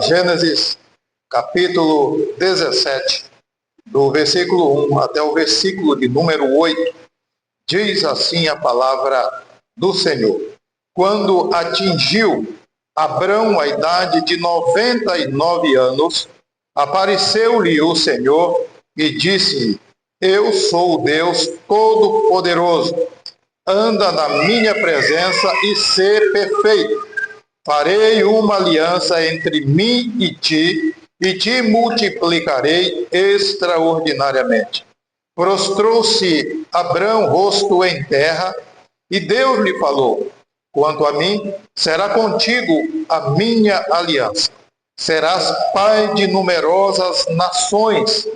Gênesis, capítulo 17, do versículo 1 até o versículo de número 8, diz assim a palavra do Senhor. Quando atingiu Abrão a idade de 99 anos, apareceu-lhe o Senhor e disse-lhe: Eu sou o Deus Todo-Poderoso. Anda na minha presença e sê perfeito. Farei uma aliança entre mim e te multiplicarei extraordinariamente. Prostrou-se Abrão rosto em terra, e Deus lhe falou: Quanto a mim, será contigo a minha aliança. Serás pai de numerosas nações.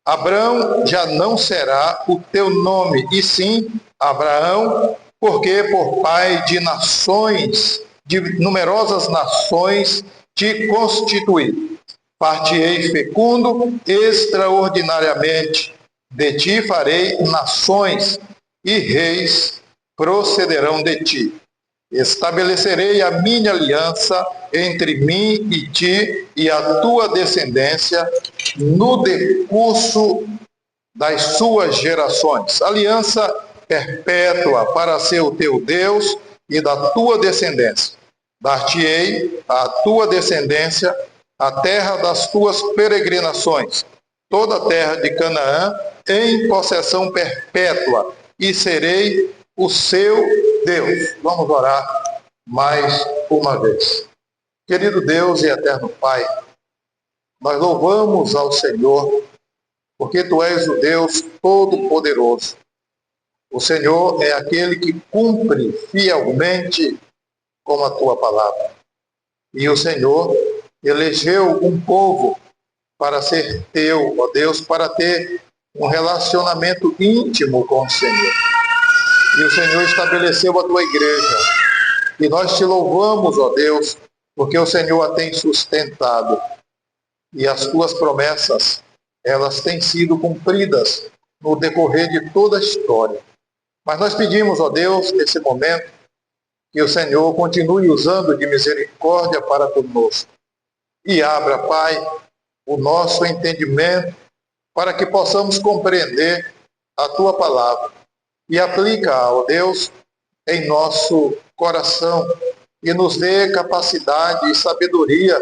Abrão já não será o teu nome, e sim Abraão, porque por pai de nações, de numerosas nações, te constituí. Partirei fecundo extraordinariamente. De ti farei nações, e reis procederão de ti. Estabelecerei a minha aliança entre mim e ti e a tua descendência no decurso das suas gerações. Aliança perpétua para ser o teu Deus e da tua descendência. Dar-te-ei à tua descendência a terra das tuas peregrinações, toda a terra de Canaã em possessão perpétua, e serei o seu Deus. Vamos orar mais uma vez. Querido Deus e eterno Pai, nós louvamos ao Senhor, porque Tu és o Deus Todo-Poderoso. O Senhor é aquele que cumpre fielmente com a Tua palavra. E o Senhor elegeu um povo para ser Teu, ó Deus, para ter um relacionamento íntimo com o Senhor. E o Senhor estabeleceu a Tua igreja. E nós Te louvamos, ó Deus, porque o Senhor a tem sustentado. E as Tuas promessas, elas têm sido cumpridas no decorrer de toda a história. Mas nós pedimos, ó Deus, nesse momento, que o Senhor continue usando de misericórdia para conosco. E abra, Pai, o nosso entendimento para que possamos compreender a Tua palavra e aplica, ó Deus, em nosso coração e nos dê capacidade e sabedoria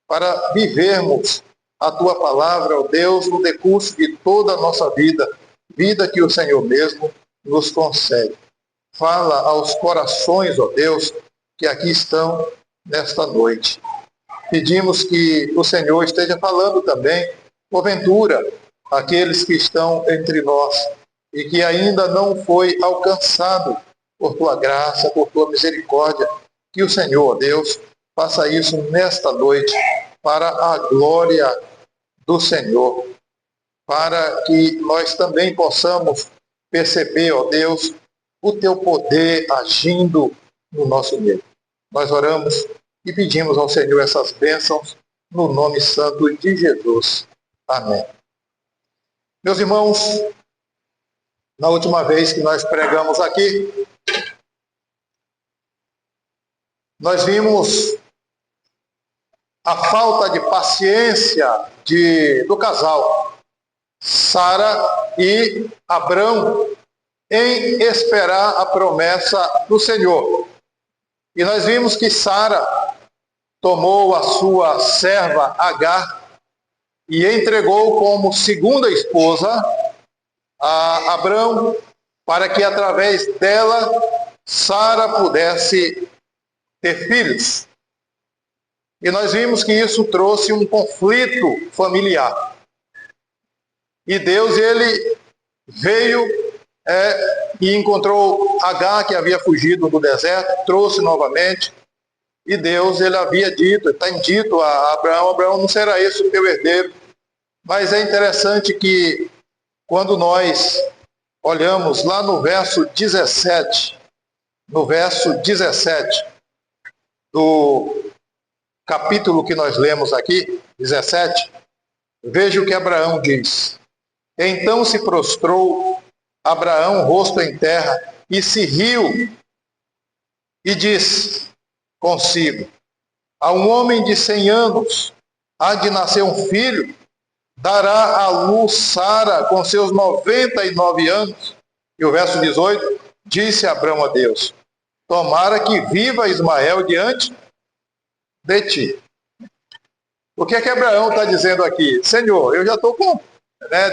para vivermos a Tua palavra, ó Deus, no decurso de toda a nossa vida, vida que o Senhor mesmo nos concede. Fala aos corações, ó Deus, que aqui estão nesta noite. Pedimos que o Senhor esteja falando também, porventura, aqueles que estão entre nós e que ainda não foi alcançado por Tua graça, por Tua misericórdia, que o Senhor, ó Deus, faça isso nesta noite para a glória do Senhor, para que nós também possamos perceber, ó Deus, o Teu poder agindo no nosso meio. Nós oramos e pedimos ao Senhor essas bênçãos no nome santo de Jesus. Amém. Meus irmãos, na última vez que nós pregamos aqui, nós vimos a falta de paciência do casal, Sara e Abrão, em esperar a promessa do Senhor. E nós vimos que Sara tomou a sua serva Agar e entregou como segunda esposa a Abrão, para que através dela Sara pudesse ter filhos. E nós vimos que isso trouxe um conflito familiar. E Deus, ele veio e encontrou Agar, que havia fugido do deserto, trouxe novamente. E Deus, ele havia dito, tem dito a Abraão: Abraão, não será esse o teu herdeiro. Mas é interessante que quando nós olhamos lá no verso 17, do capítulo que nós lemos aqui, 17, veja o que Abraão diz. Então se prostrou Abraão, rosto em terra, e se riu, e disse consigo: a um homem de 100 anos há de nascer um filho, dará à luz Sara com seus 99 anos. E o verso 18, disse Abrão a Deus, tomara que viva Ismael diante de ti. O que é que Abraão está dizendo aqui? Senhor, eu já estou com...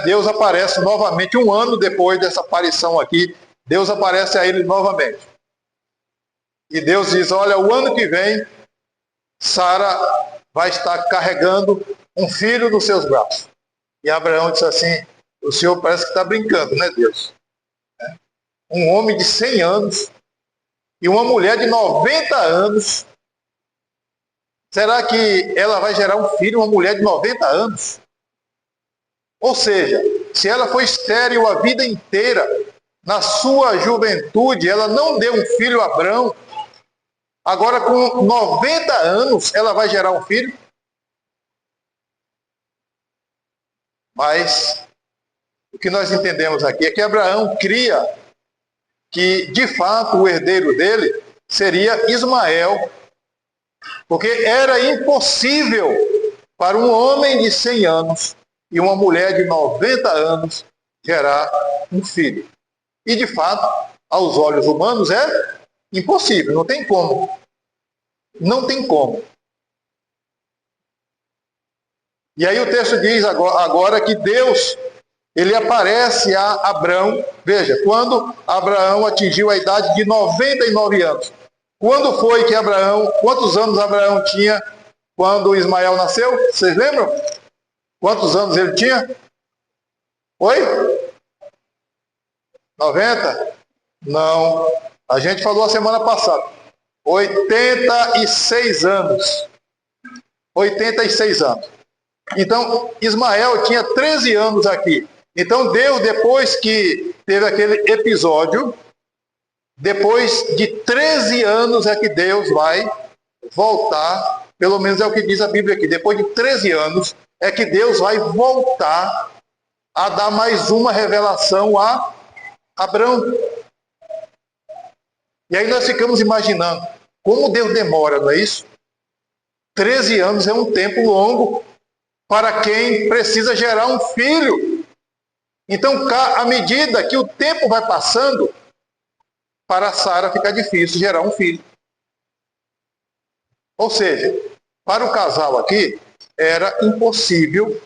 Deus aparece novamente, um ano depois dessa aparição aqui, Deus aparece a ele novamente. E Deus diz, olha, o ano que vem, Sara vai estar carregando um filho nos seus braços. E Abraão disse assim, o senhor parece que está brincando, né, Deus? Um homem de 100 anos e uma mulher de 90 anos, será que ela vai gerar um filho, uma mulher de 90 anos? Ou seja, se ela foi estéril a vida inteira, na sua juventude, ela não deu um filho a Abrão, agora com 90 anos, ela vai gerar um filho? Mas o que nós entendemos aqui é que Abraão cria que, de fato, o herdeiro dele seria Ismael, porque era impossível para um homem de 100 anos e uma mulher de 90 anos gerar um filho. E, de fato, aos olhos humanos é impossível, não tem como. Não tem como. E aí o texto diz agora que Deus, ele aparece a Abrão, veja, quando Abraão atingiu a idade de 99 anos. Quando foi que quantos anos Abraão tinha quando Ismael nasceu? Vocês lembram? Quantos anos ele tinha? Oi? 90? Não. A gente falou a semana passada. 86 anos. 86 anos. Então, Ismael tinha 13 anos aqui. Então, Deus, depois que teve aquele episódio, depois de 13 anos é que Deus vai voltar, pelo menos é o que diz a Bíblia aqui, depois de 13 anos é que Deus vai voltar a dar mais uma revelação a Abrão. E aí nós ficamos imaginando, como Deus demora, não é isso? 13 anos é um tempo longo para quem precisa gerar um filho. Então, à medida que o tempo vai passando, para Sara fica difícil gerar um filho. Ou seja, para o casal aqui, era impossível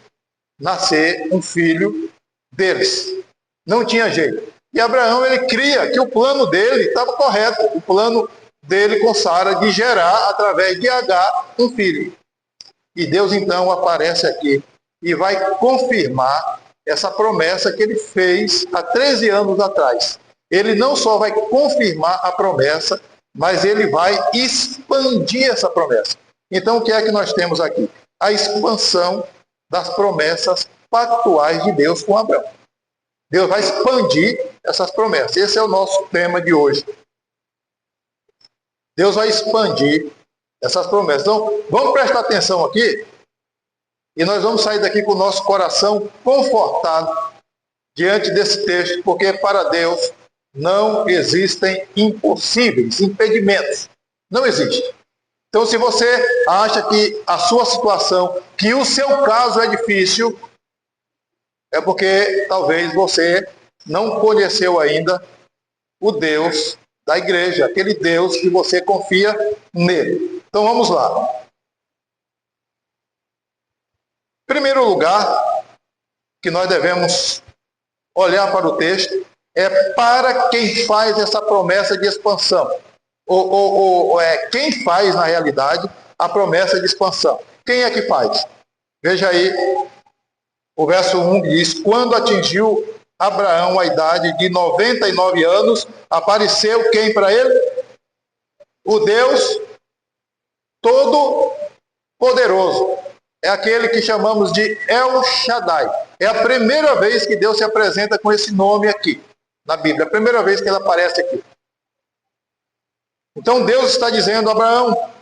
nascer um filho deles. Não tinha jeito. E Abraão, ele cria que o plano dele estava correto. O plano dele com Sara de gerar, através de Agar, um filho. E Deus, então, aparece aqui e vai confirmar essa promessa que ele fez há 13 anos atrás. Ele não só vai confirmar a promessa, mas ele vai expandir essa promessa. Então, o que é que nós temos aqui? A expansão das promessas pactuais de Deus com Abraão. Deus vai expandir essas promessas. Esse é o nosso tema de hoje. Deus vai expandir essas promessas. Então, vamos prestar atenção aqui e nós vamos sair daqui com o nosso coração confortado diante desse texto, porque para Deus não existem impossíveis, impedimentos. Não existe. Então, se você acha que a sua situação, que o seu caso é difícil, é porque talvez você não conheceu ainda o Deus da igreja, aquele Deus que você confia nele. Então vamos lá. Em primeiro lugar, que nós devemos olhar para o texto, é para quem faz essa promessa de expansão. Quem faz, na realidade, a promessa de expansão. Quem é que faz? Veja aí, o verso 1 diz, quando atingiu Abraão a idade de 99 anos, apareceu quem para ele? O Deus Todo-Poderoso. É aquele que chamamos de El Shaddai. É a primeira vez que Deus se apresenta com esse nome aqui, na Bíblia. É a primeira vez que ele aparece aqui. Então Deus está dizendo a Abraão,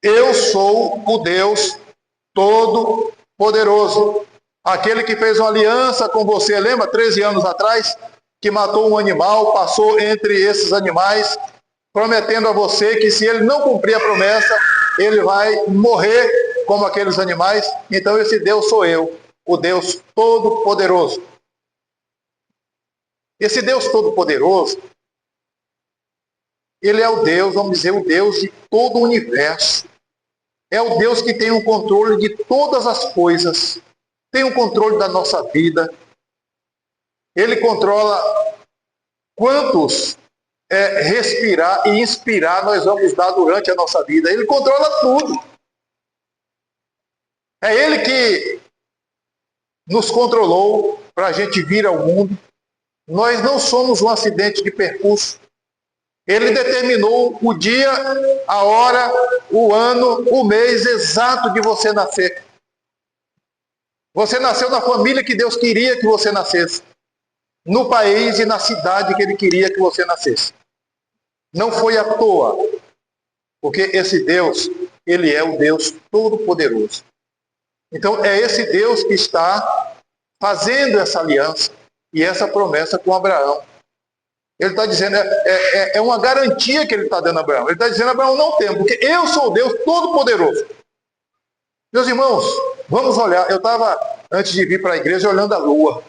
eu sou o Deus Todo-Poderoso. Aquele que fez uma aliança com você, lembra, 13 anos atrás, que matou um animal, passou entre esses animais prometendo a você que se ele não cumprir a promessa, ele vai morrer como aqueles animais. Então esse Deus sou eu, o Deus Todo-Poderoso. Esse Deus Todo-Poderoso, ele é o Deus, vamos dizer, o Deus de todo o universo. É o Deus que tem o controle de todas as coisas, tem o controle da nossa vida. Ele controla quantos respirar e inspirar nós vamos dar durante a nossa vida. Ele controla tudo. É Ele que nos controlou para a gente vir ao mundo. Nós não somos um acidente de percurso. Ele determinou o dia, a hora, o ano, o mês exato de você nascer. Você nasceu na família que Deus queria que você nascesse. No país e na cidade que Ele queria que você nascesse. Não foi à toa. Porque esse Deus, Ele é o Deus Todo-Poderoso. Então é esse Deus que está fazendo essa aliança e essa promessa com Abraão. Ele está dizendo, é uma garantia que ele está dando a Abraão. Ele está dizendo, Abraão, não tem, porque eu sou o Deus Todo-Poderoso. Meus irmãos, vamos olhar. Eu estava, antes de vir para a igreja, olhando a lua.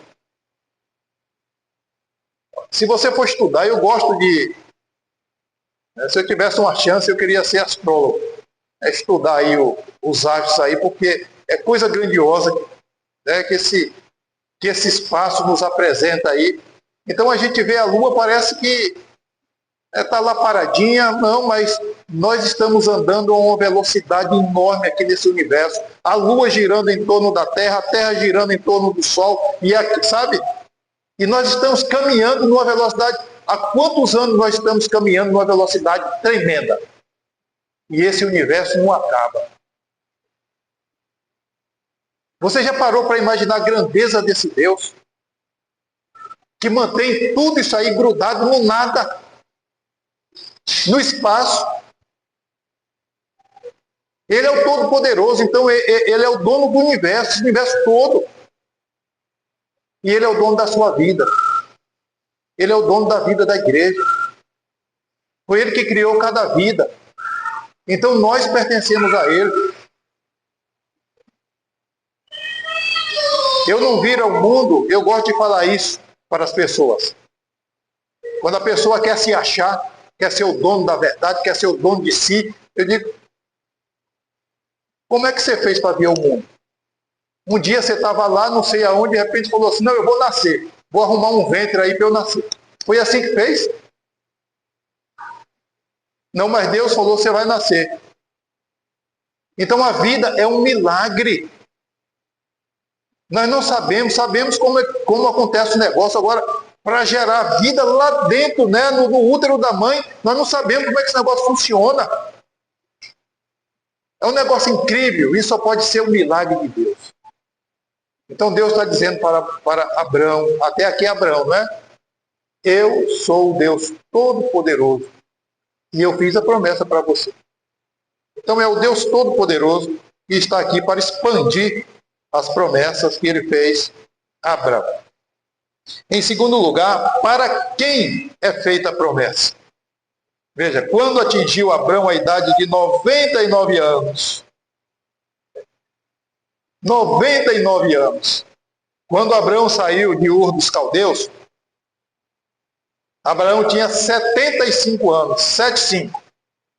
Se você for estudar, eu gosto de... Se eu tivesse uma chance, eu queria ser astrólogo. Estudar aí os astros aí, porque é coisa grandiosa, né, que esse espaço nos apresenta aí. Então a gente vê a Lua, parece que está lá paradinha. Não, mas nós estamos andando a uma velocidade enorme aqui nesse universo. A Lua girando em torno da Terra, a Terra girando em torno do Sol. E aqui, sabe? E nós estamos caminhando numa velocidade... Há quantos anos nós estamos caminhando numa velocidade tremenda? E esse universo não acaba. Você já parou para imaginar a grandeza desse Deus? Que mantém tudo isso aí grudado no nada, no espaço. Ele é o Todo-Poderoso, então ele é o dono do universo todo. E ele é o dono da sua vida. Ele é o dono da vida da igreja. Foi ele que criou cada vida. Então nós pertencemos a ele. Eu não viro ao mundo, eu gosto de falar isso para as pessoas. Quando a pessoa quer se achar, quer ser o dono da verdade, quer ser o dono de si, eu digo, como é que você fez para vir ao mundo? Um dia você estava lá, não sei aonde, de repente falou assim, não, eu vou nascer, vou arrumar um ventre aí para eu nascer. Foi assim que fez? Não, mas Deus falou, você vai nascer. Então a vida é um milagre. Nós não sabemos como acontece o negócio. Agora, para gerar vida lá dentro, né, no útero da mãe, nós não sabemos como é que esse negócio funciona. É um negócio incrível, isso só pode ser um milagre de Deus. Então Deus está dizendo para Abraão, até aqui é Abraão, né? Eu sou o Deus Todo-Poderoso e eu fiz a promessa para você. Então é o Deus Todo-Poderoso que está aqui para expandir as promessas que ele fez a Abraão. Em segundo lugar, para quem é feita a promessa? Veja, quando atingiu Abraão a idade de 99 anos, 99 anos, quando Abraão saiu de Ur dos Caldeus, Abraão tinha 75 anos, 75,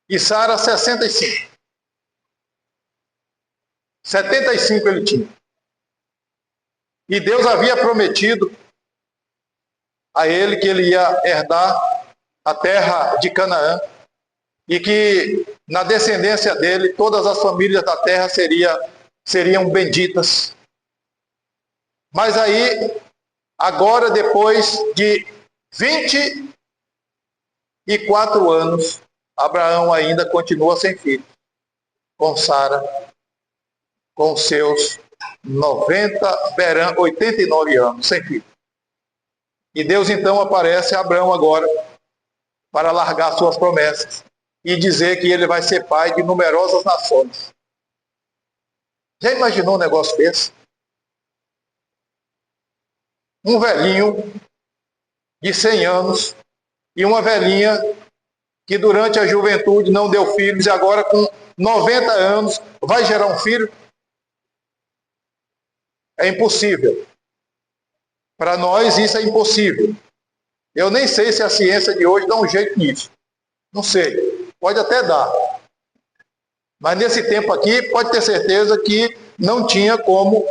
e Sara 65. 75 ele tinha. E Deus havia prometido a ele que ele ia herdar a terra de Canaã e que na descendência dele todas as famílias da terra seriam benditas. Mas aí, agora depois de 24 anos, Abraão ainda continua sem filho, com Sara, com seus 89 anos, sem filho. E Deus então aparece a Abraão agora para largar suas promessas e dizer que ele vai ser pai de numerosas nações. Já imaginou um negócio desse? Um velhinho de 100 anos e uma velhinha que durante a juventude não deu filhos e agora com 90 anos vai gerar um filho? É impossível. Para nós isso é impossível. Eu nem sei se a ciência de hoje dá um jeito nisso. Não sei. Pode até dar. Mas nesse tempo aqui, pode ter certeza que não tinha como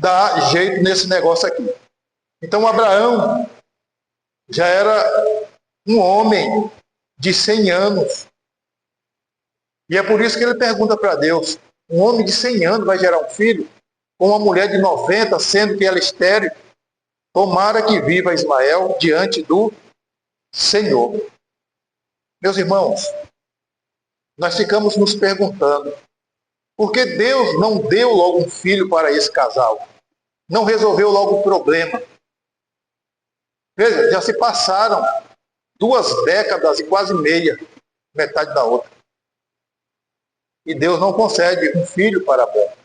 dar jeito nesse negócio aqui. Então Abraão já era um homem de 100 anos. E é por isso que ele pergunta para Deus, um homem de 100 anos vai gerar um filho? Com uma mulher de 90, sendo que ela é estéril? Tomara que viva Ismael diante do Senhor. Meus irmãos, nós ficamos nos perguntando, por que Deus não deu logo um filho para esse casal? Não resolveu logo o problema? Veja, já se passaram 2 décadas e quase meia, metade da outra. E Deus não concede um filho para Abraão.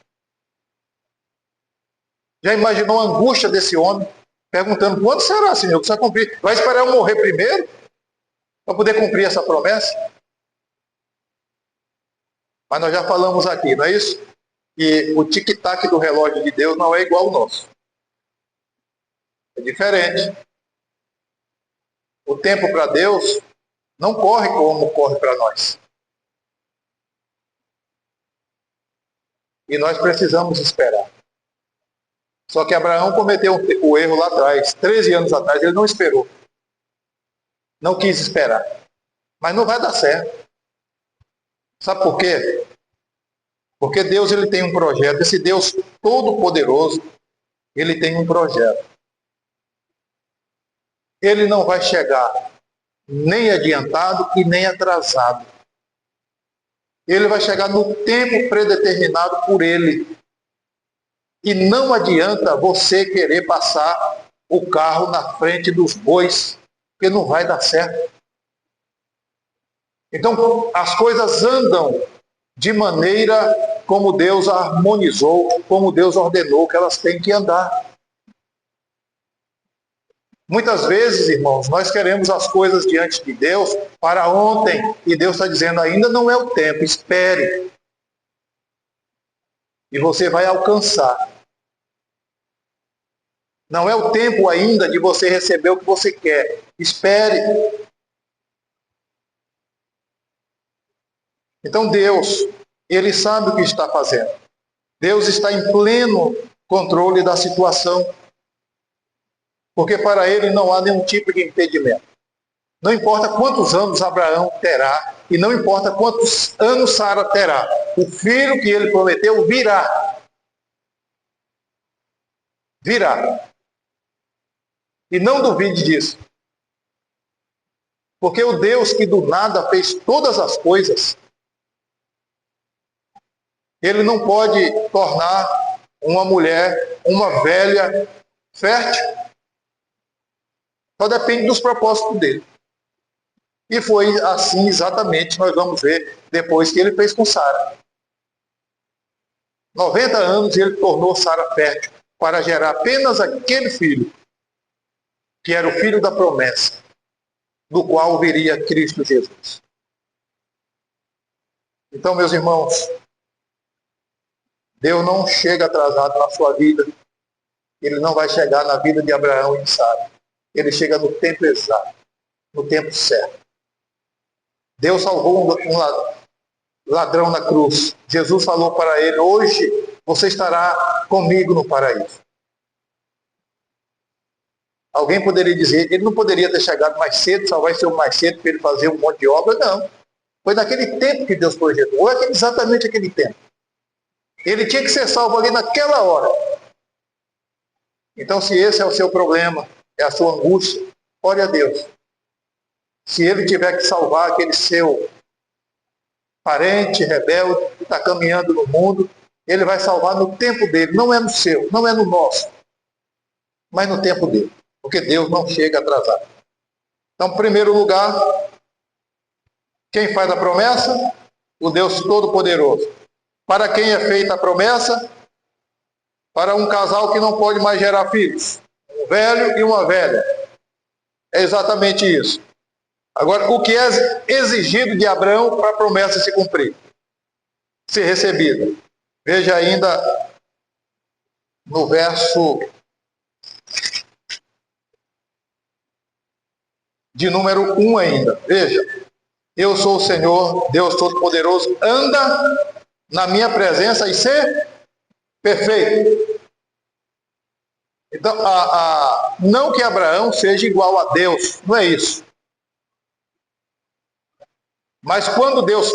Já imaginou a angústia desse homem? Perguntando, quando será, Senhor, que você vai cumprir? Vai esperar eu morrer primeiro? Para poder cumprir essa promessa? Mas nós já falamos aqui, não é isso? Que o tic-tac do relógio de Deus não é igual ao nosso. É diferente. O tempo para Deus não corre como corre para nós. E nós precisamos esperar. Só que Abraão cometeu o erro lá atrás. 13 anos atrás, ele não esperou. Não quis esperar. Mas não vai dar certo. Sabe por quê? Porque Deus ele tem um projeto. Esse Deus todo-poderoso, ele tem um projeto. Ele não vai chegar nem adiantado e nem atrasado. Ele vai chegar no tempo predeterminado por ele. E não adianta você querer passar o carro na frente dos bois, porque não vai dar certo. Então, as coisas andam de maneira como Deus harmonizou, como Deus ordenou que elas têm que andar. Muitas vezes, irmãos, nós queremos as coisas diante de Deus para ontem, e Deus está dizendo, ainda não é o tempo, espere. E você vai alcançar. Não é o tempo ainda de você receber o que você quer. Espere. Então Deus, Ele sabe o que está fazendo. Deus está em pleno controle da situação. Porque para Ele não há nenhum tipo de impedimento. Não importa quantos anos Abraão terá, e não importa quantos anos Sara terá. O filho que Ele prometeu virá. Virá. E não duvide disso. Porque o Deus que do nada fez todas as coisas, Ele não pode tornar uma mulher, uma velha, fértil. Só depende dos propósitos dele. E foi assim exatamente, nós vamos ver depois que ele fez com Sara. 90 anos ele tornou Sara fértil para gerar apenas aquele filho, que era o filho da promessa, do qual viria Cristo Jesus. Então, meus irmãos, Deus não chega atrasado na sua vida. Ele não vai chegar na vida de Abraão e de Sara. Ele chega no tempo exato, no tempo certo. Deus salvou um ladrão na cruz. Jesus falou para ele, hoje você estará comigo no paraíso. Alguém poderia dizer, ele não poderia ter chegado mais cedo, só vai ser o mais cedo para ele fazer um monte de obra, não. Foi naquele tempo que Deus projetou, exatamente aquele tempo. Ele tinha que ser salvo ali naquela hora. Então, se esse é o seu problema, é a sua angústia, ore a Deus. Se ele tiver que salvar aquele seu parente rebelde que está caminhando no mundo, ele vai salvar no tempo dele, não é no seu, não é no nosso, mas no tempo dele. Porque Deus não chega atrasado. Então, em primeiro lugar, quem faz a promessa? O Deus Todo-Poderoso. Para quem é feita a promessa? Para um casal que não pode mais gerar filhos. Um velho e uma velha. É exatamente isso. Agora, o que é exigido de Abraão para a promessa se cumprir, ser recebida? Veja ainda no verso de número 1 ainda. Veja, eu sou o Senhor, Deus Todo-Poderoso, anda na minha presença e ser perfeito. Então, não que Abraão seja igual a Deus, não é isso. Mas quando Deus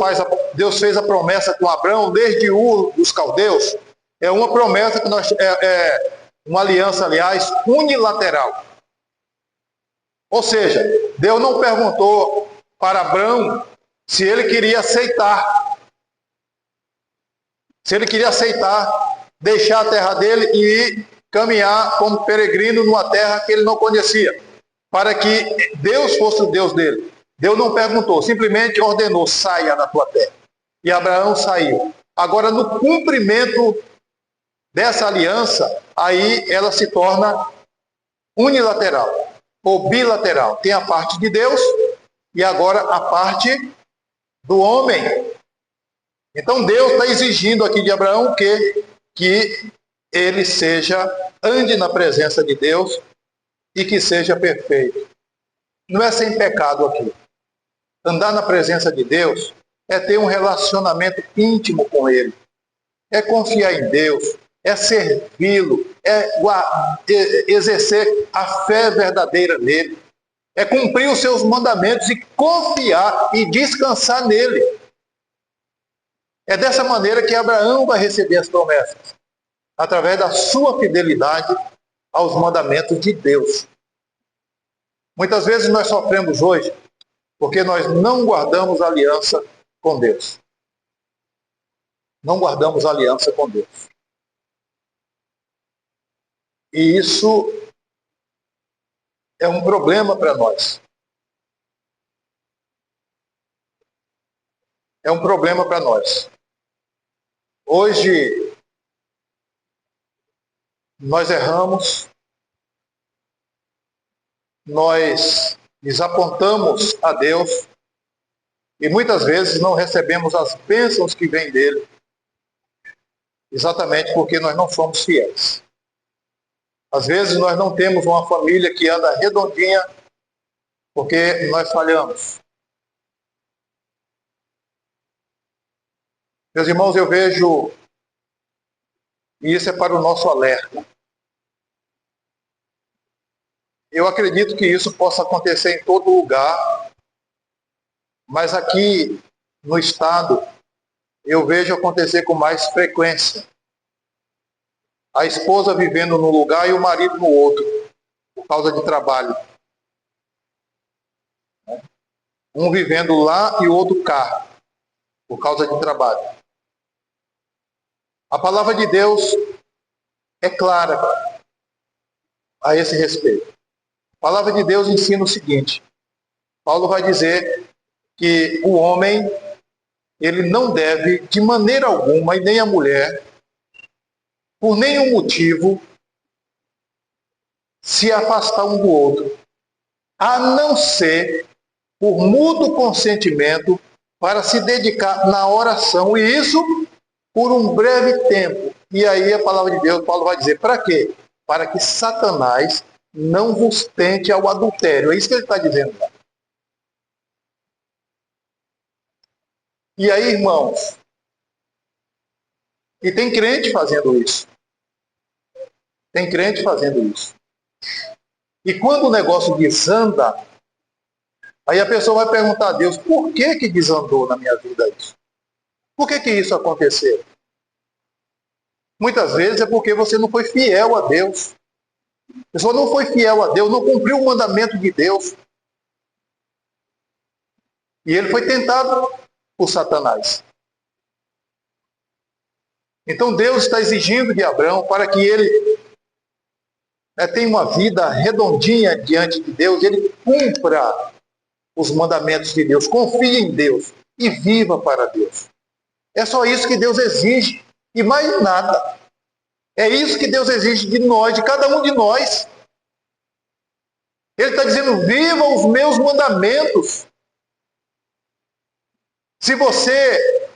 fez a promessa com Abraão, desde Ur dos Caldeus, é uma promessa que uma aliança, aliás, unilateral. Ou seja, Deus não perguntou para Abraão se ele queria aceitar. Se ele queria aceitar, deixar a terra dele e ir caminhar como peregrino numa terra que ele não conhecia, para que Deus fosse o Deus dele. Deus não perguntou, simplesmente ordenou, saia da tua terra. E Abraão saiu. Agora, no cumprimento dessa aliança, aí ela se torna unilateral ou bilateral. Tem a parte de Deus e agora a parte do homem. Então Deus está exigindo aqui de Abraão que ele ande na presença de Deus e que seja perfeito. Não é sem pecado aqui. Andar na presença de Deus é ter um relacionamento íntimo com Ele. É confiar em Deus, é servi-lo, é exercer a fé verdadeira nele. É cumprir os seus mandamentos e confiar e descansar nele. É dessa maneira que Abraão vai receber as promessas, através da sua fidelidade aos mandamentos de Deus. Muitas vezes nós sofremos hoje porque nós não guardamos aliança com Deus. Não guardamos aliança com Deus. E isso é um problema para nós. É um problema para nós. Hoje, nós erramos, nós desapontamos a Deus e muitas vezes não recebemos as bênçãos que vêm dele, exatamente porque nós não somos fiéis. Às vezes nós não temos uma família que anda redondinha porque nós falhamos. Meus irmãos, eu vejo, e isso é para o nosso alerta. Eu acredito que isso possa acontecer em todo lugar, mas aqui no estado eu vejo acontecer com mais frequência. A esposa vivendo num lugar e o marido no outro, por causa de trabalho. Um vivendo lá e o outro cá, por causa de trabalho. A palavra de Deus é clara a esse respeito. A palavra de Deus ensina o seguinte: Paulo vai dizer que o homem, ele não deve, de maneira alguma, e nem a mulher, por nenhum motivo, se afastar um do outro, a não ser por mútuo consentimento para se dedicar na oração, e isso por um breve tempo. E aí a palavra de Deus, Paulo vai dizer, para quê? Para que Satanás não vos tente ao adultério. É isso que ele está dizendo. E aí, irmãos, e tem crente fazendo isso. Tem crente fazendo isso. E quando o negócio desanda, aí a pessoa vai perguntar a Deus, por que desandou na minha vida isso? Por que isso aconteceu? Muitas vezes é porque você não foi fiel a Deus. A pessoa não foi fiel a Deus, não cumpriu o mandamento de Deus. E ele foi tentado por Satanás. Então Deus está exigindo de Abraão para que ele tenha uma vida redondinha diante de Deus, ele cumpra os mandamentos de Deus, confie em Deus e viva para Deus. É só isso que Deus exige e mais nada. É isso que Deus exige de nós, de cada um de nós. Ele está dizendo, viva os meus mandamentos. Se você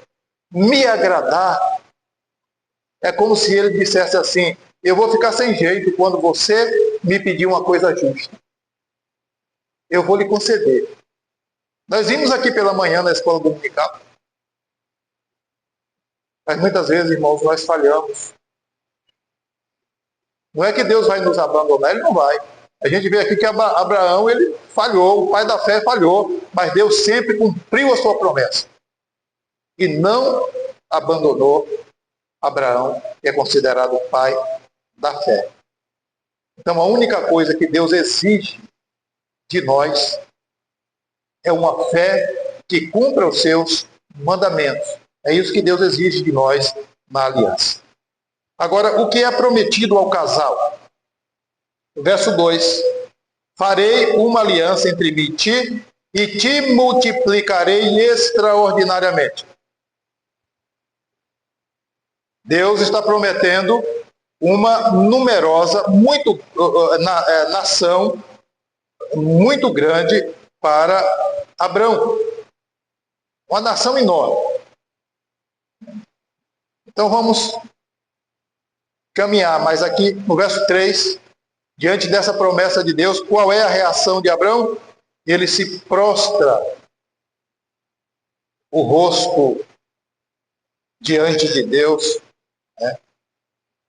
me agradar, é como se ele dissesse assim, eu vou ficar sem jeito quando você me pedir uma coisa justa. Eu vou lhe conceder. Nós vimos aqui pela manhã na escola dominical. Mas muitas vezes, irmãos, nós falhamos. Não é que Deus vai nos abandonar, Ele não vai. A gente vê aqui que Abraão, ele falhou, o pai da fé falhou, mas Deus sempre cumpriu a sua promessa. E não abandonou Abraão, que é considerado o pai da fé. Então, a única coisa que Deus exige de nós é uma fé que cumpra os seus mandamentos. É isso que Deus exige de nós na aliança. Agora, o que é prometido ao casal? Verso 2. Farei uma aliança entre mim e ti, e te multiplicarei extraordinariamente. Deus está prometendo uma numerosa, nação muito grande para Abrão. Uma nação enorme. Então vamos caminhar, mas aqui no verso 3, diante dessa promessa de Deus, qual é a reação de Abrão? Ele se prostra o rosto diante de Deus, né?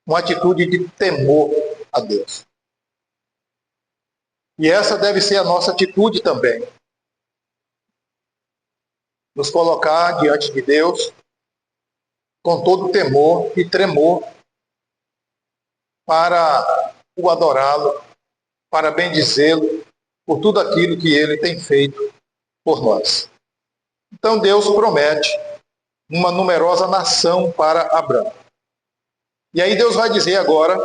Uma atitude de temor a Deus. E essa deve ser a nossa atitude também. Nos colocar diante de Deus com todo temor e tremor para o adorá-lo, para bendizê-lo por tudo aquilo que ele tem feito por nós. Então Deus promete uma numerosa nação para Abraão. E aí Deus vai dizer agora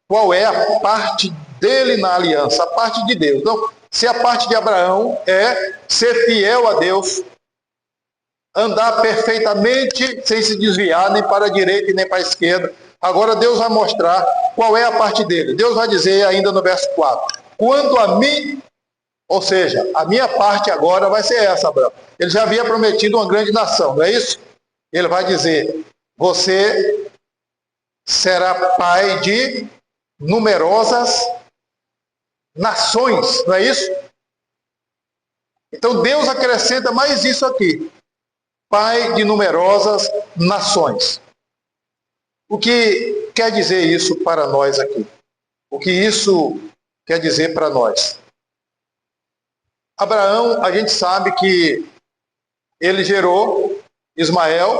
qual é a parte dele na aliança, a parte de Deus. Então, se a parte de Abraão é ser fiel a Deus, andar perfeitamente sem se desviar nem para a direita e nem para a esquerda, agora Deus vai mostrar qual é a parte dele. Deus vai dizer ainda no verso 4, quanto a mim, ou seja, a minha parte agora vai ser essa, Abraão. Ele já havia prometido uma grande nação, não é isso? Ele vai dizer, você será pai de numerosas nações, não é isso? Então Deus acrescenta mais isso aqui, pai de numerosas nações. O que quer dizer isso para nós aqui? O que isso quer dizer para nós? Abraão, a gente sabe que ele gerou Ismael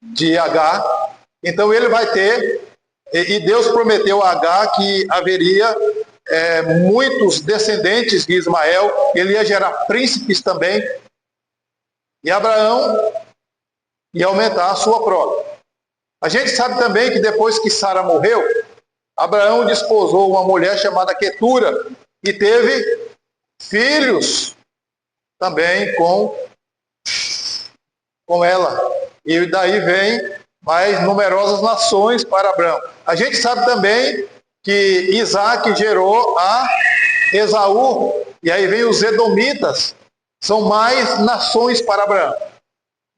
de Agar, então ele vai ter, e Deus prometeu a Agar que haveria muitos descendentes de Ismael, ele ia gerar príncipes também, e Abraão ia aumentar a sua prole. A gente sabe também que depois que Sara morreu, Abraão desposou uma mulher chamada Quetura, e teve filhos também com ela. E daí vem mais numerosas nações para Abraão. A gente sabe também que Isaac gerou a Esaú, e aí vem os edomitas. São mais nações para Abraão.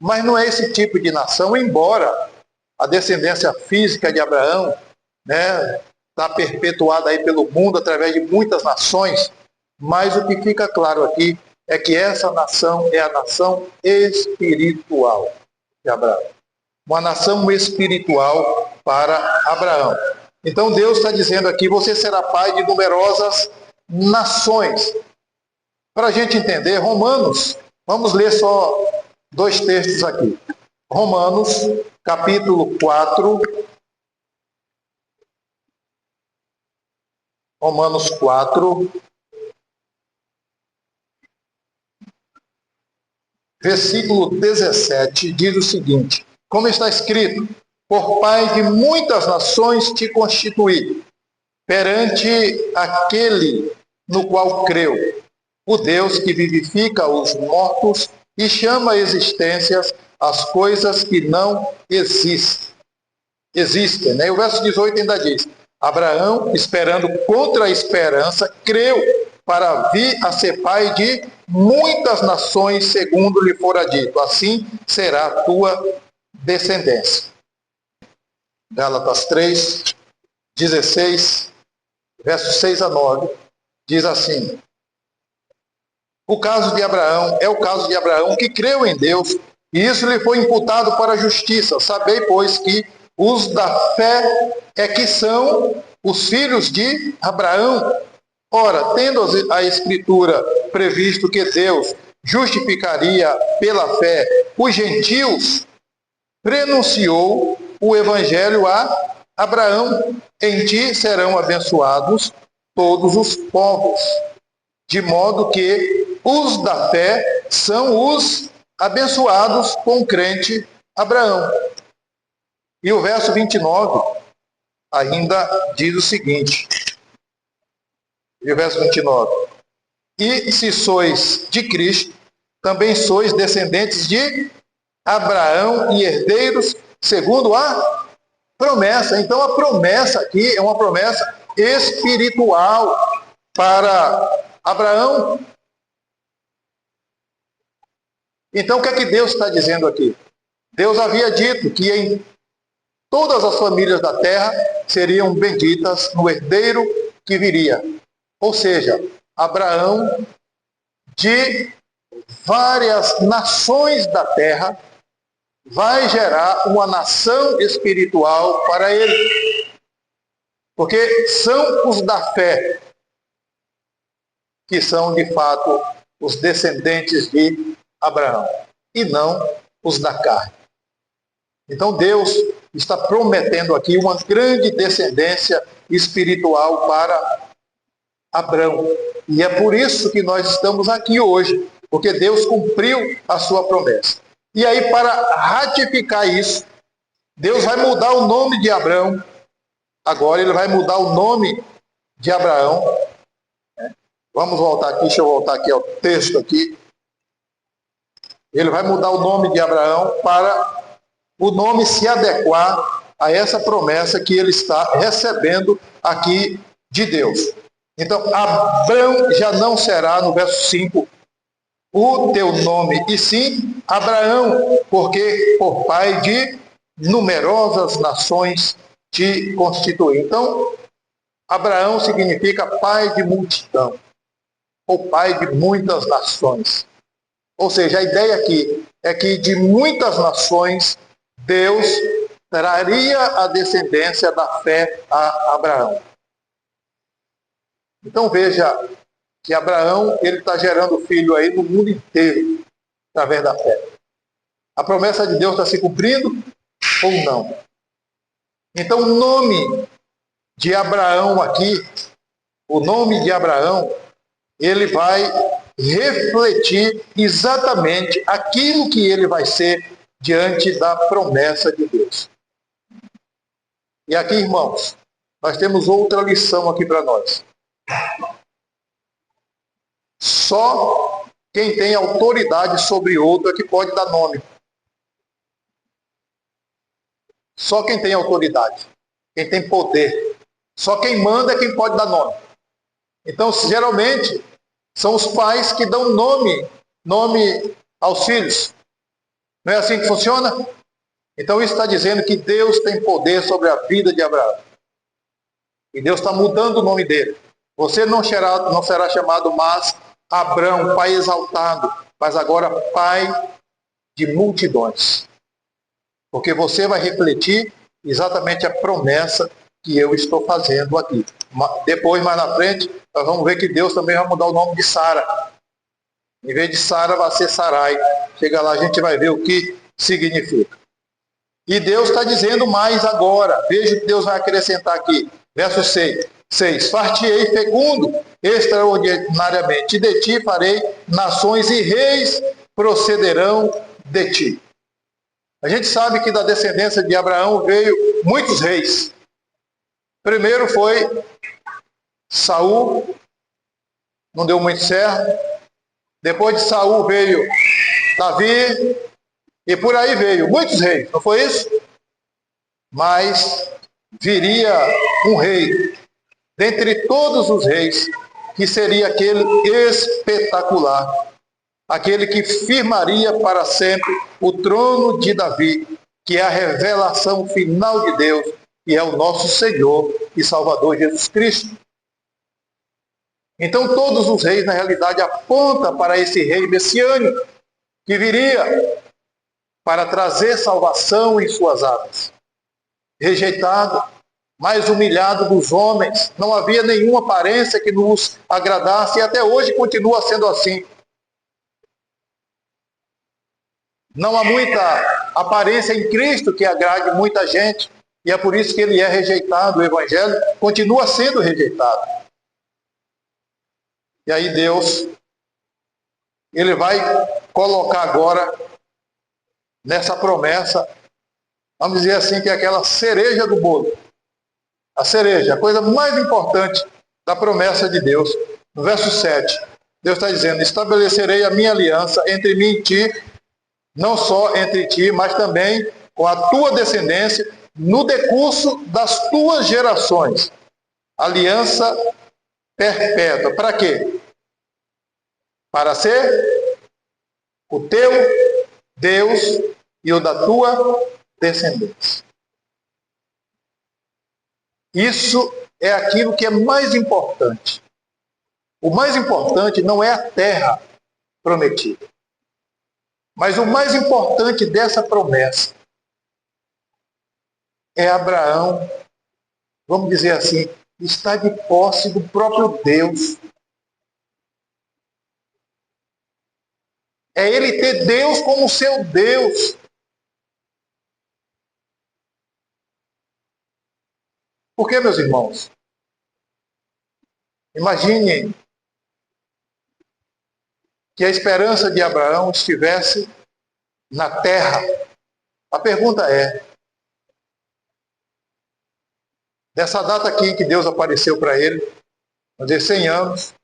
Mas não é esse tipo de nação, embora a descendência física de Abraão, né, está perpetuada aí pelo mundo através de muitas nações, mas o que fica claro aqui é que essa nação é a nação espiritual de Abraão. Uma nação espiritual para Abraão. Então Deus está dizendo aqui, você será pai de numerosas nações. Para a gente entender, Romanos, vamos ler só 2 textos aqui. Romanos, capítulo 4. Romanos 4, versículo 17, diz o seguinte, como está escrito, por pai de muitas nações te constituí, perante aquele no qual creu, o Deus que vivifica os mortos e chama a existências as coisas que não existem. Né? E o verso 18 ainda diz, Abraão, esperando contra a esperança, creu para vir a ser pai de muitas nações, segundo lhe fora dito. Assim será a tua descendência. Gálatas 3, 16, versos 6 a 9, diz assim: o caso de Abraão é o caso de Abraão que creu em Deus, e isso lhe foi imputado para a justiça. Sabei, pois, que os da fé é que são os filhos de Abraão. Ora, tendo a Escritura previsto que Deus justificaria pela fé os gentios, prenunciou o Evangelho a Abraão: em ti serão abençoados todos os povos, de modo que os da fé são os abençoados com o crente Abraão. E o verso 29 ainda diz o seguinte, e o verso 29, e se sois de Cristo, também sois descendentes de Abraão e herdeiros segundo a promessa. Então a promessa aqui é uma promessa espiritual para Abraão. Então o que é que Deus está dizendo aqui? Deus havia dito que em todas as famílias da terra seriam benditas no herdeiro que viria. Ou seja, Abraão, de várias nações da terra, vai gerar uma nação espiritual para ele. Porque são os da fé que são, de fato, os descendentes de Abraão, e não os da carne. Então Deus está prometendo aqui uma grande descendência espiritual para Abraão. E é por isso que nós estamos aqui hoje, porque Deus cumpriu a sua promessa. E aí, para ratificar isso, Deus vai mudar o nome de Abraão. Agora ele vai mudar o nome de Abraão. Vamos voltar aqui, deixa eu voltar aqui ao texto aqui. Ele vai mudar o nome de Abraão para o nome se adequar a essa promessa que ele está recebendo aqui de Deus. Então, Abrão já não será, no verso 5, o teu nome, e sim Abraão, porque por pai de numerosas nações te constitui. Então, Abraão significa pai de multidão, ou pai de muitas nações. Ou seja, a ideia aqui é que de muitas nações Deus traria a descendência da fé a Abraão. Então veja que Abraão ele está gerando filho aí no mundo inteiro através da fé. A promessa de Deus está se cumprindo ou não? Então o nome de Abraão aqui, o nome de Abraão, ele vai refletir exatamente aquilo que ele vai ser diante da promessa de Deus. E aqui, irmãos, nós temos outra lição aqui para nós. Só quem tem autoridade sobre outro é que pode dar nome. Só quem tem autoridade, quem tem poder. Só quem manda é quem pode dar nome. Então, geralmente, são os pais que dão nome aos filhos. Não é assim que funciona? Então isso está dizendo que Deus tem poder sobre a vida de Abraão. E Deus está mudando o nome dele. Você não será chamado mais Abrão, pai exaltado, mas agora pai de multidões. Porque você vai refletir exatamente a promessa que eu estou fazendo aqui. Depois, mais na frente, nós vamos ver que Deus também vai mudar o nome de Sara. Em vez de Sara, vai ser Sarai. Chega lá, a gente vai ver o que significa. E Deus está dizendo mais agora. Veja o que Deus vai acrescentar aqui. Verso 6. Far-te-ei fecundo extraordinariamente. E de ti farei nações e reis procederão de ti. A gente sabe que da descendência de Abraão veio muitos reis. Primeiro foi Saul, não deu muito certo. Depois de Saul veio Davi, e por aí veio muitos reis, não foi isso? Mas viria um rei, dentre todos os reis, que seria aquele espetacular, aquele que firmaria para sempre o trono de Davi, que é a revelação final de Deus, e é o nosso Senhor e Salvador Jesus Cristo. Então todos os reis, na realidade, apontam para esse rei messiânico, que viria para trazer salvação em suas asas. Rejeitado, mais humilhado dos homens, não havia nenhuma aparência que nos agradasse, e até hoje continua sendo assim. Não há muita aparência em Cristo que agrade muita gente, e é por isso que ele é rejeitado. O Evangelho continua sendo rejeitado. E aí Deus, ele vai colocar agora nessa promessa, vamos dizer assim, que é aquela cereja do bolo. A cereja, a coisa mais importante da promessa de Deus. No verso 7, Deus está dizendo: estabelecerei a minha aliança entre mim e ti, não só entre ti, mas também com a tua descendência, no decurso das tuas gerações. Aliança perpétua. Para quê? Para ser o teu Deus e o da tua descendência. Isso é aquilo que é mais importante. O mais importante não é a terra prometida, mas o mais importante dessa promessa é Abraão, vamos dizer assim, está de posse do próprio Deus. É ele ter Deus como seu Deus. Porque, meus irmãos, imaginem que a esperança de Abraão estivesse na terra. A pergunta é, dessa data aqui em que Deus apareceu para ele, vamos dizer 100 anos,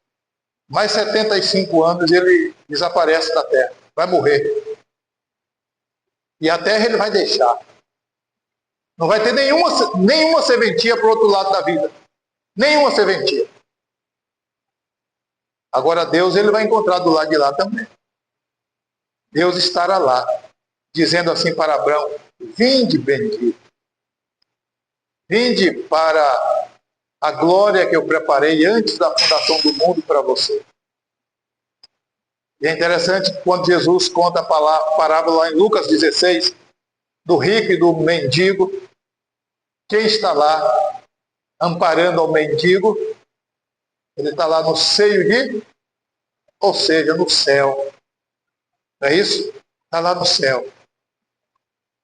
mais 75 anos ele desaparece da terra, vai morrer. E a terra ele vai deixar. Não vai ter nenhuma serventia para o outro lado da vida. Nenhuma serventia. Agora Deus ele vai encontrar do lado de lá também. Deus estará lá, dizendo assim para Abraão: vinde bendito. Vinde para a glória que eu preparei antes da fundação do mundo para você. E é interessante quando Jesus conta a parábola lá em Lucas 16, do rico e do mendigo. Quem está lá amparando ao mendigo? Ele está lá no seio de, ou seja, no céu. Não é isso? Está lá no céu.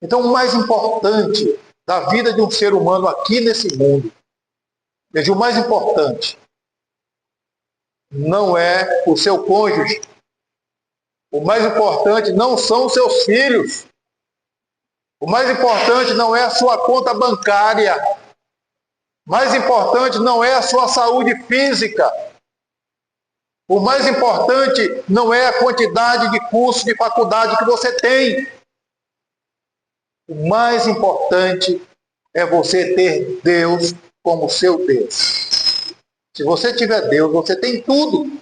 Então, o mais importante da vida de um ser humano aqui nesse mundo, veja, o mais importante não é o seu cônjuge. O mais importante não são os seus filhos. O mais importante não é a sua conta bancária. O mais importante não é a sua saúde física. O mais importante não é a quantidade de curso de faculdade que você tem. O mais importante é você ter Deus como seu Deus. Se você tiver Deus, você tem tudo.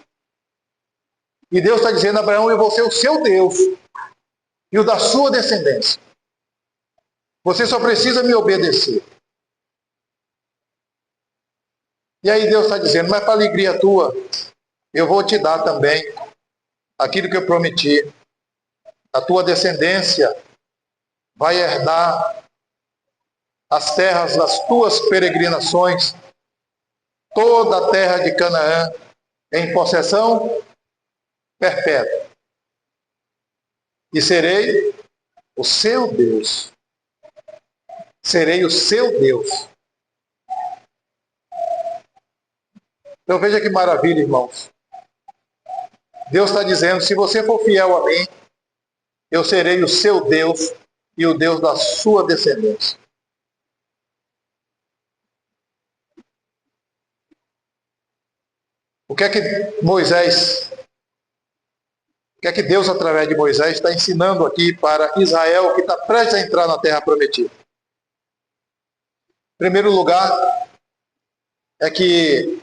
E Deus está dizendo a Abraão: eu vou ser o seu Deus e o da sua descendência. Você só precisa me obedecer. E aí Deus está dizendo: mas para alegria tua, eu vou te dar também aquilo que eu prometi. A tua descendência vai herdar as terras das tuas peregrinações, toda a terra de Canaã, em possessão perpétua. E serei o seu Deus. Serei o seu Deus. Então veja que maravilha, irmãos. Deus está dizendo: se você for fiel a mim, eu serei o seu Deus e o Deus da sua descendência. O que é que Deus, através de Moisés, está ensinando aqui para Israel, que está prestes a entrar na terra prometida? Em primeiro lugar, é que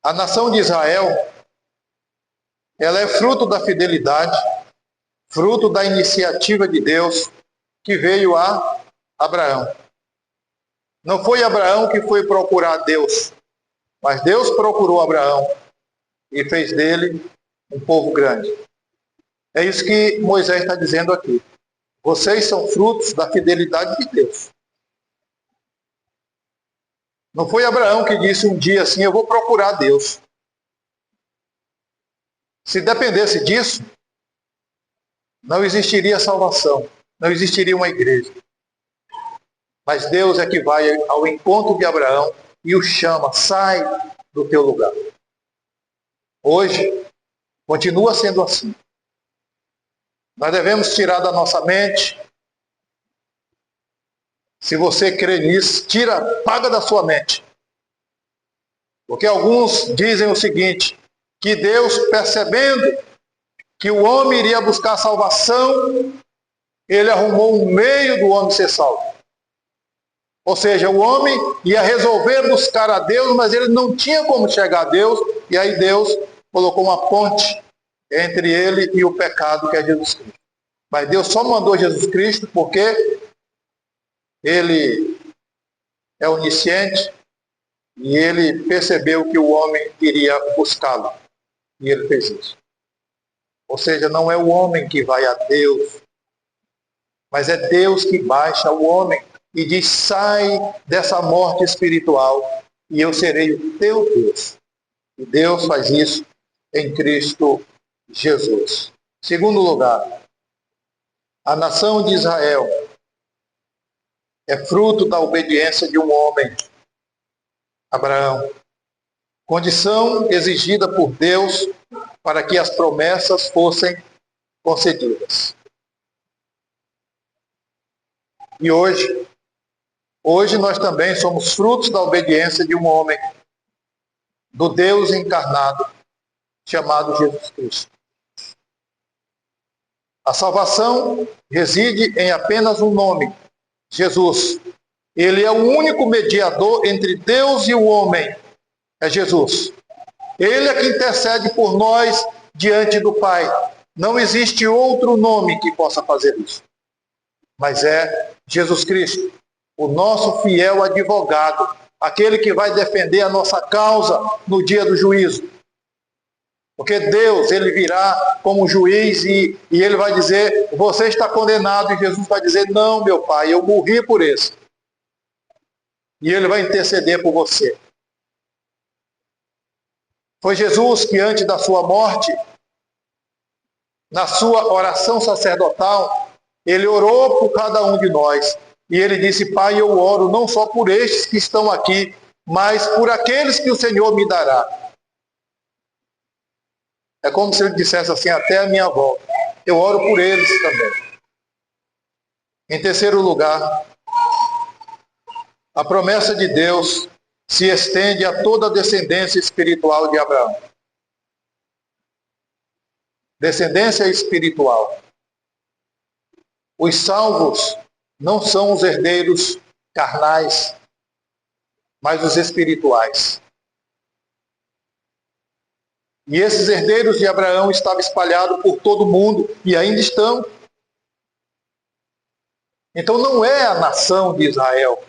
a nação de Israel, ela é fruto da fidelidade, fruto da iniciativa de Deus que veio a Abraão. Não foi Abraão que foi procurar Deus, mas Deus procurou Abraão e fez dele um povo grande. É isso que Moisés está dizendo aqui. Vocês são frutos da fidelidade de Deus. Não foi Abraão que disse um dia assim, eu vou procurar Deus. Se dependesse disso, não existiria salvação, não existiria uma igreja. Mas Deus é que vai ao encontro de Abraão e o chama, sai do teu lugar. Hoje, continua sendo assim. Nós devemos tirar da nossa mente. Se você crê nisso, paga da sua mente. Porque alguns dizem o seguinte, que Deus, percebendo que o homem iria buscar salvação, ele arrumou um meio do homem ser salvo. Ou seja, o homem ia resolver buscar a Deus, mas ele não tinha como chegar a Deus, e aí Deus colocou uma ponte entre ele e o pecado, que é Jesus Cristo. Mas Deus só mandou Jesus Cristo porque ele é onisciente e ele percebeu que o homem iria buscá-lo. E ele fez isso. Ou seja, não é o homem que vai a Deus, mas é Deus que baixa o homem e diz, sai dessa morte espiritual e eu serei o teu Deus. E Deus faz isso em Cristo Jesus. Segundo lugar, a nação de Israel é fruto da obediência de um homem, Abraão. Condição exigida por Deus para que as promessas fossem concedidas. E hoje nós também somos frutos da obediência de um homem, do Deus encarnado, chamado Jesus Cristo. A salvação reside em apenas um nome, Jesus. Ele é o único mediador entre Deus e o homem, é Jesus. Ele é que intercede por nós diante do Pai. Não existe outro nome que possa fazer isso. Mas é Jesus Cristo, o nosso fiel advogado, aquele que vai defender a nossa causa no dia do juízo. Porque Deus, ele virá como juiz e ele vai dizer, você está condenado, e Jesus vai dizer, não, meu Pai, eu morri por esse. E ele vai interceder por você. Foi Jesus que antes da sua morte, na sua oração sacerdotal, ele orou por cada um de nós. E ele disse, Pai, eu oro não só por estes que estão aqui, mas por aqueles que o Senhor me dará. É como se ele dissesse assim, até a minha volta. Eu oro por eles também. Em terceiro lugar, a promessa de Deus se estende a toda a descendência espiritual de Abraão. Descendência espiritual. Os salvos não são os herdeiros carnais, mas os espirituais. E esses herdeiros de Abraão estavam espalhados por todo o mundo e ainda estão. Então não é a nação de Israel,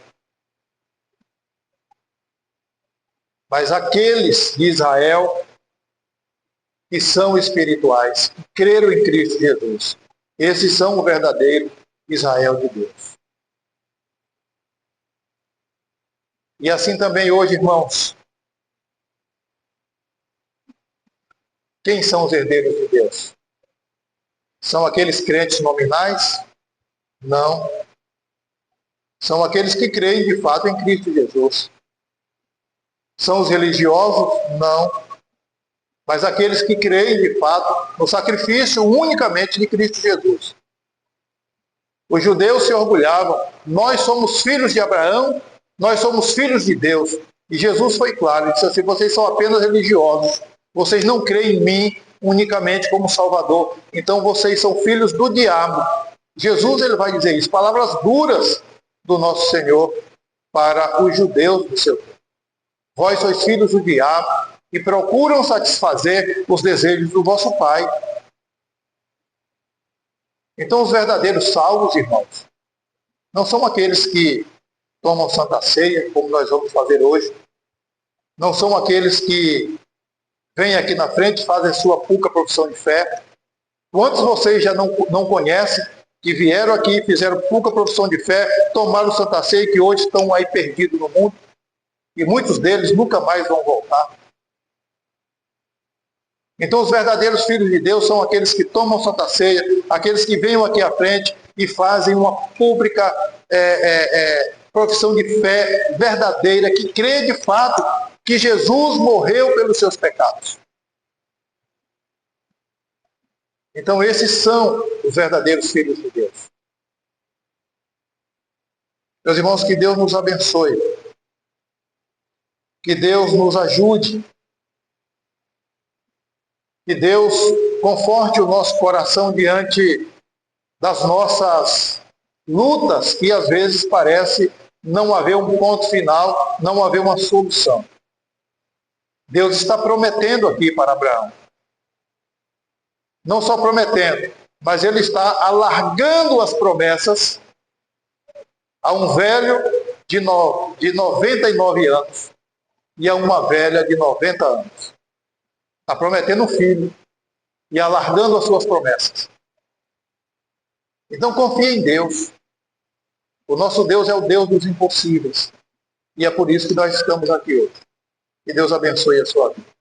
mas aqueles de Israel que são espirituais, que creram em Cristo Jesus. Esses são o verdadeiro Israel de Deus. E assim também hoje, irmãos, quem são os herdeiros de Deus? São aqueles crentes nominais? Não. São aqueles que creem de fato em Cristo Jesus. São os religiosos? Não. Mas aqueles que creem de fato no sacrifício unicamente de Cristo Jesus. Os judeus se orgulhavam. Nós somos filhos de Abraão, nós somos filhos de Deus. E Jesus foi claro, ele disse assim, vocês são apenas religiosos. Vocês não creem em mim unicamente como Salvador. Então vocês são filhos do diabo. Jesus, ele vai dizer isso. Palavras duras do nosso Senhor para os judeus do seu tempo. Vós sois filhos do diabo e procuram satisfazer os desejos do vosso pai. Então, os verdadeiros salvos, irmãos, não são aqueles que tomam Santa Ceia, como nós vamos fazer hoje. Não são aqueles que vêm aqui na frente e fazem sua pouca profissão de fé. Quantos vocês já não conhecem, que vieram aqui e fizeram pouca profissão de fé, tomaram Santa Ceia e que hoje estão aí perdidos no mundo? E muitos deles nunca mais vão voltar. Então, os verdadeiros filhos de Deus são aqueles que tomam Santa Ceia, aqueles que vêm aqui à frente e fazem uma pública profissão de fé verdadeira, que crê de fato que Jesus morreu pelos seus pecados. Então, esses são os verdadeiros filhos de Deus. Meus irmãos, que Deus nos abençoe. Que Deus nos ajude. Que Deus conforte o nosso coração diante das nossas lutas, que às vezes parece não haver um ponto final, não haver uma solução. Deus está prometendo aqui para Abraão. Não só prometendo, mas Ele está alargando as promessas a um velho de 99 anos e a uma velha de 90 anos. Está prometendo um filho e alargando as suas promessas. Então confie em Deus. O nosso Deus é o Deus dos impossíveis. E é por isso que nós estamos aqui hoje. Que Deus abençoe a sua vida.